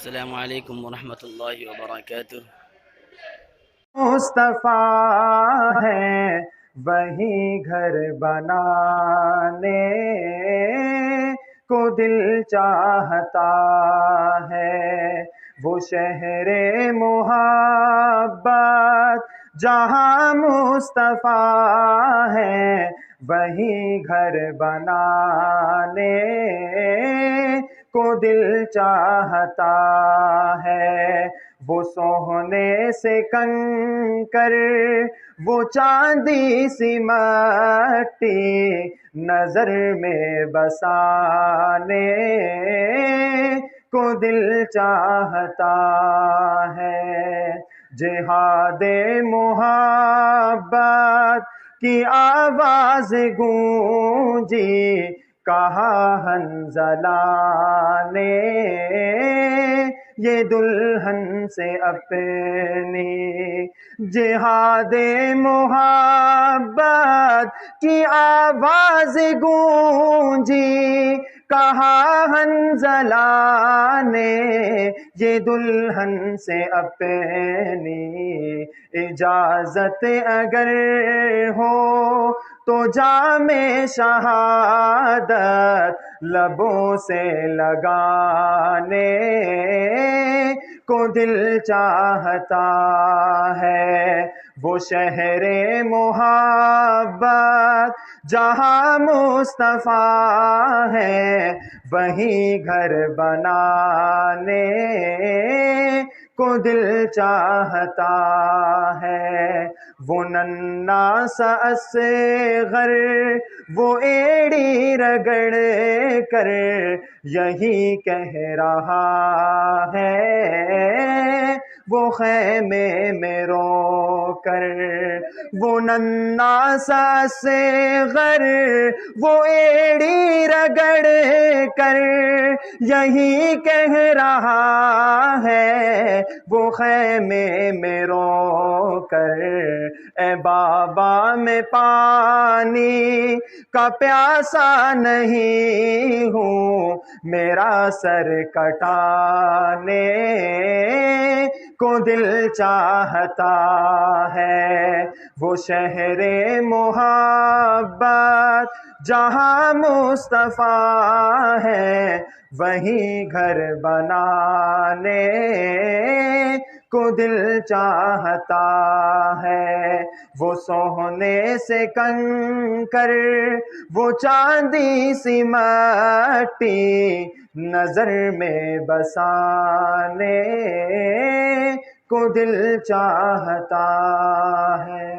السلام علیکم ورحمۃ اللہ وبرکاتہ۔ مصطفیٰ ہے وہی گھر بنانے کو دل چاہتا ہے، وہ شہر محبت جہاں مصطفیٰ ہے وہی گھر بنانے کو دل چاہتا ہے، وہ سونے سے کنکر وہ چاندی سی مٹی نظر میں بسانے کو دل چاہتا ہے، جہاد محبت کی آواز گونجی کہا حنظلہ نے یہ دلہن سے اپنی، جہاد محبت کی آواز گونجی کہا حنظلہ نے یہ دلہن سے اپنی، اجازت اگر ہو تو جام شہادت لبوں سے لگانے کو دل چاہتا ہے، وہ شہر محبت جہاں مصطفیٰ ہے وہی گھر بنانے کو دل چاہتا ہے، وہ ننھا سا اصغر وہ ایڑی رگڑ کر یہی کہہ رہا ہے، وہ خیمے میں رو کر، وہ ننھا سا اصغر وہ ایڑی رگڑ کر یہی کہہ رہا ہے، وہ خیمے میں رو کر، اے بابا میں پانی کا پیاسا نہیں ہوں، میرا سر کٹانے کو دل چاہتا ہے، وہ شہر محبت جہاں مصطفیٰ ہے وہی گھر بنانے کو دل چاہتا ہے، وہ سونے سے کنکر وہ چاندی سی مٹی نظر میں بسانے کو دل چاہتا ہے۔